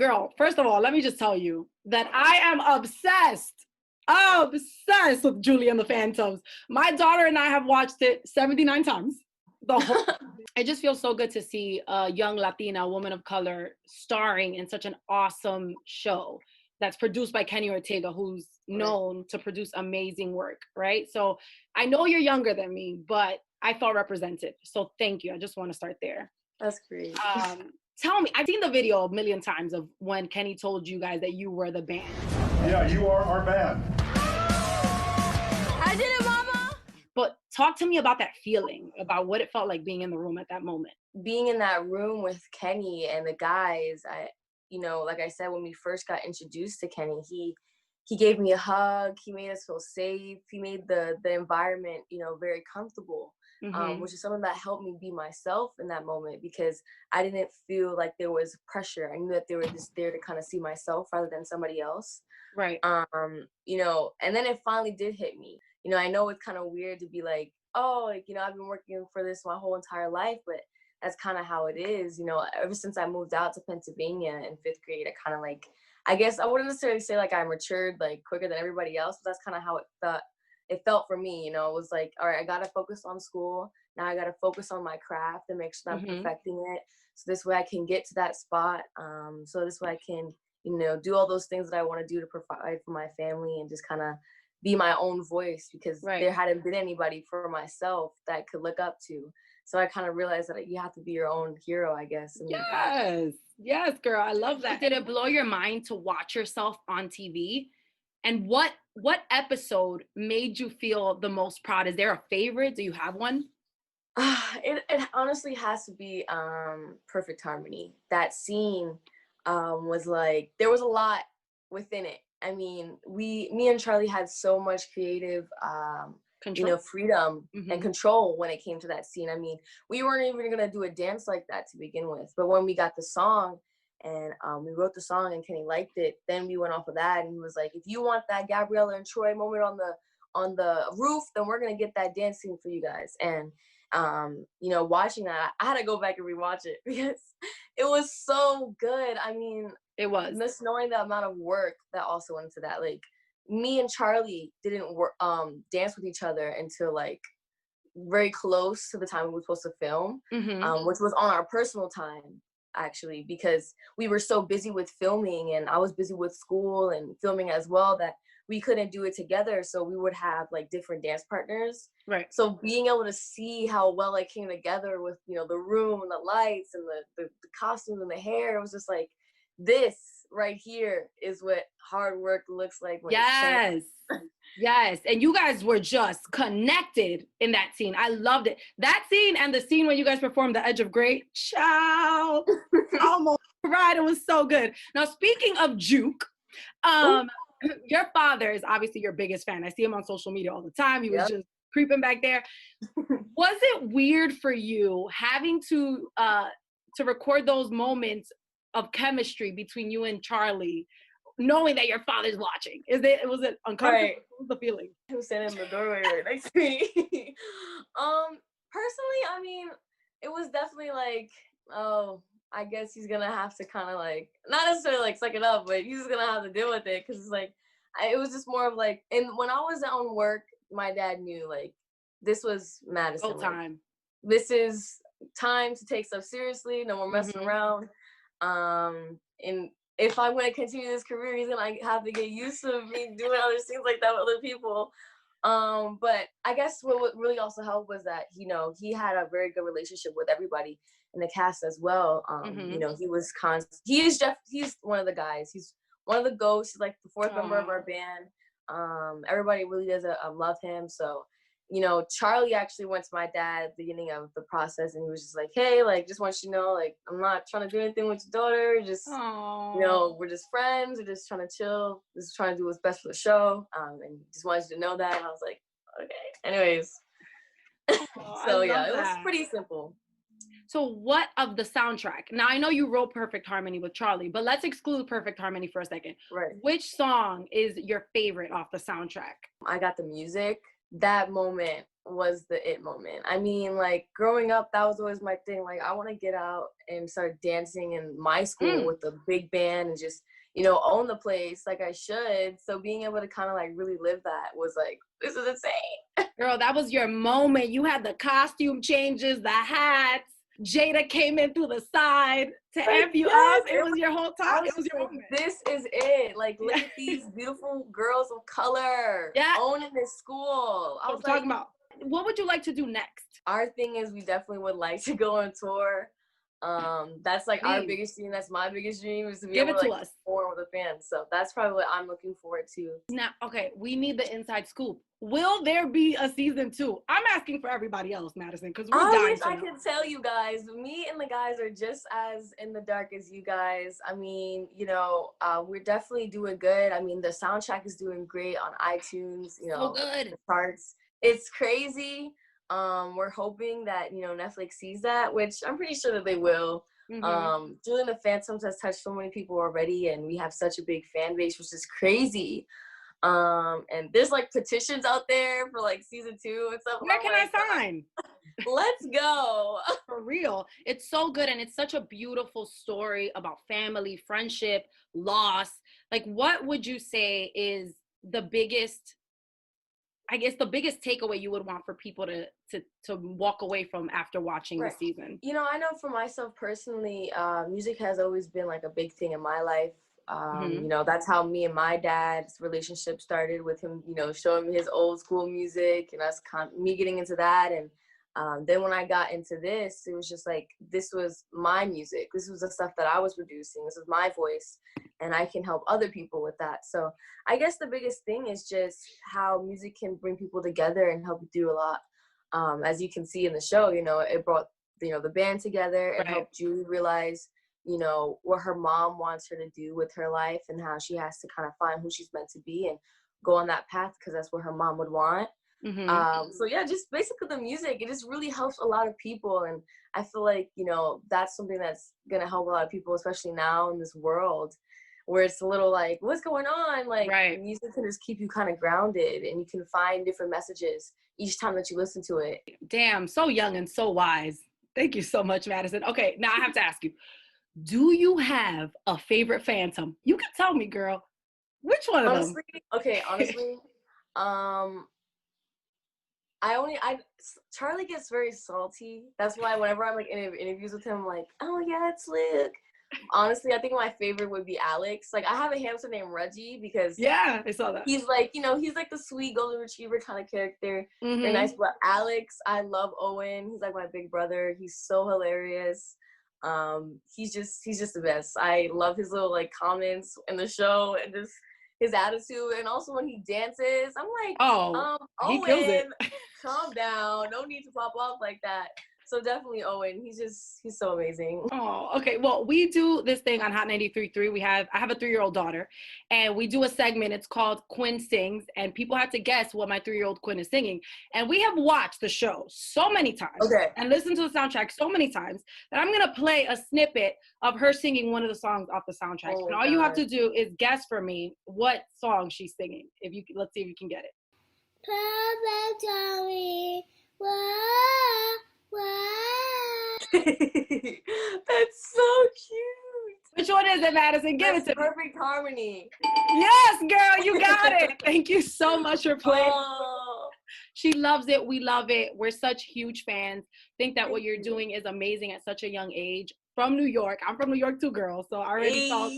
Girl, first of all, let me just tell you that I am obsessed with Julie and the Phantoms. My daughter and I have watched it 79 times. It just feels so good to see a young Latina woman of color starring in such an awesome show that's produced by Kenny Ortega, who's known to produce amazing work, right? So I know you're younger than me, but I felt represented. So thank you. I just want to start there. That's great. Tell me, I've seen the video a million times of when Kenny told you guys that you were the band. Yeah, you are our band. I did it, mama! But talk to me about that feeling, about what it felt like being in the room at that moment. Being in that room with Kenny and the guys, like I said, when we first got introduced to Kenny, he gave me a hug. He made us feel safe. He made the environment, very comfortable, which is something that helped me be myself in that moment, because I didn't feel like there was pressure. I knew that they were just there to kind of see myself rather than somebody else. Right. And then it finally did hit me. I know it's kind of weird to be like, oh, I've been working for this my whole entire life, but that's kind of how it is. Ever since I moved out to Pennsylvania in 5th grade, I kind of I guess I wouldn't necessarily say I matured quicker than everybody else, but that's kind of how it felt for me. It was like, all right, I got to focus on school. Now I got to focus on my craft and make sure that I'm perfecting it. So this way I can get to that spot. So this way I can, do all those things that I want to do to provide for my family and just kind of be my own voice, because there hadn't been anybody for myself that I could look up to. So I kind of realized that you have to be your own hero, I guess. Yes, girl. I love that. Did it blow your mind to watch yourself on TV? And what episode made you feel the most proud? Is there a favorite? Do you have one? It honestly has to be Perfect Harmony. That scene was there was a lot within it. I mean, me and Charlie had so much creative freedom and control when it came to that scene. I mean, we weren't even gonna do a dance like that to begin with, but when we got the song and we wrote the song and Kenny liked it, then we went off of that, and he was like, if you want that Gabriella and Troy moment on the roof, then we're gonna get that dance scene for you guys. And watching that, I had to go back and rewatch it because it was so good. I mean, it was just knowing the amount of work that also went into that. Me and Charlie didn't dance with each other until very close to the time we were supposed to film, which was on our personal time, actually, because we were so busy with filming and I was busy with school and filming as well that we couldn't do it together. So we would have different dance partners. Right. So being able to see how well it came together with, the room and the lights and the costumes and the hair, it was just this right here is what hard work looks like. Yes. And you guys were just connected in that scene. I loved it. That scene and the scene when you guys performed The Edge of Great. Ciao. Almost right. It was so good. Now, speaking of Juke, your father is obviously your biggest fan. I see him on social media all the time. He was just creeping back there. Was it weird for you having to record those moments of chemistry between you and Charlie, knowing that your father's watching? Was it uncomfortable? Right. What was the feeling? He was standing in the doorway right next to me. Personally, I mean, it was definitely I guess he's gonna have to kind of not necessarily suck it up, but he's gonna have to deal with it, because it's it was just more of and when I was on work, my dad knew this was Madison. Time. This is time to take stuff seriously. No more messing around. And if I'm going to continue this career, he's going to have to get used to me doing other things like that with other people. But I guess what really also helped was that, he had a very good relationship with everybody in the cast as well. He was he's one of the guys. He's one of the ghosts. He's the fourth member of our band. Everybody really does love him. So, Charlie actually went to my dad at the beginning of the process, and he was just hey, just want you to know, I'm not trying to do anything with your daughter. Just, we're just friends. We're just trying to chill. Just trying to do what's best for the show. And just wanted you to know that. And I was like, okay. Anyways. So yeah, it was pretty simple. So what of the soundtrack? Now, I know you wrote Perfect Harmony with Charlie, but let's exclude Perfect Harmony for a second. Right. Which song is your favorite off the soundtrack? I Got the Music. that moment was the it moment. I mean, like growing up, that was always my thing. Like I want to get out and start dancing in my school with a big band and just, you know, own the place like I should. So being able to kind of like really live that was like, this is insane. Girl, that was your moment. You had the costume changes, the hats. Jada came in through the side to amp you up. It was your whole time. It was your moment. This is it. Like, look at these beautiful girls of color owning this school. I was talking about. What would you like to do next? Our thing is we definitely would like to go on tour. That's like our biggest dream. That's my biggest dream is to be able to like perform with a band. So that's probably what I'm looking forward to. Now, okay, we need the inside scoop. Will there be a season 2? I'm asking for everybody else, Madison, because we're dying. I wish I could tell you guys. Me and the guys are just as in the dark as you guys. I mean, you know, we're definitely doing good. I mean, the soundtrack is doing great on iTunes. You know, so good. The charts. It's crazy. We're hoping that, you know, Netflix sees that, which I'm pretty sure that they will. Julian the Phantoms has touched so many people already, and we have such a big fan base, which is crazy. And there's like petitions out there for like season 2 and stuff. Where can I sign? Let's go. For real. It's so good. And it's such a beautiful story about family, friendship, loss. Like, what would you say is the biggest, I guess, the biggest takeaway you would want for people to walk away from after watching the season? You know, I know for myself personally, music has always been like a big thing in my life. You know, that's how me and my dad's relationship started, with him, you know, showing me his old school music and us me getting into that. And then when I got into this, it was just like, this was my music. This was the stuff that I was producing. This is my voice, and I can help other people with that. So I guess the biggest thing is just how music can bring people together and help you through a lot. As you can see in the show, you know, it brought, you know, the band together and helped Julie realize, you know, what her mom wants her to do with her life and how she has to kind of find who she's meant to be and go on that path because that's what her mom would want. So yeah, just basically the music, it just really helps a lot of people. And I feel like, you know, that's something that's going to help a lot of people, especially now in this world where it's a little like, what's going on? Like music can just keep you kind of grounded, and you can find different messages each time that you listen to it. Damn, so young and so wise. Thank you so much, Madison. Okay, now I have to ask you, do you have a favorite Phantom? You can tell me, girl. Which one of them? Okay, honestly, Charlie gets very salty. That's why whenever I'm like in interviews with him, I'm like, oh yeah, it's Luke. Honestly, I think my favorite would be Alex. Like, I have a hamster named Reggie because I saw that. He's like, you know, he's like the sweet golden retriever kind of character. They're nice. But Alex, I love Owen. He's like my big brother. He's so hilarious. He's just the best. I love his little like comments in the show and just his attitude, and also when he dances, I'm like, Owen, he kills it. Calm down, no need to pop off like that. So definitely Owen, he's so amazing. Oh, okay. Well, we do this thing on Hot 93.3. I have a 3-year-old daughter, and we do a segment. It's called Quinn Sings, and people have to guess what my 3-year-old Quinn is singing. And we have watched the show so many times and listened to the soundtrack so many times that I'm gonna play a snippet of her singing one of the songs off the soundtrack. And all you have to do is guess for me what song she's singing. Let's see if you can get it. Perfect Tommy. That's so cute. Which one is it, Madison? Give it to me. Perfect Harmony. Yes, girl, you got it. Thank you so much for playing. She loves it. We love it. We're such huge fans. Think that what you're doing is amazing at such a young age. From New York. I'm from New York too, girl. So I already saw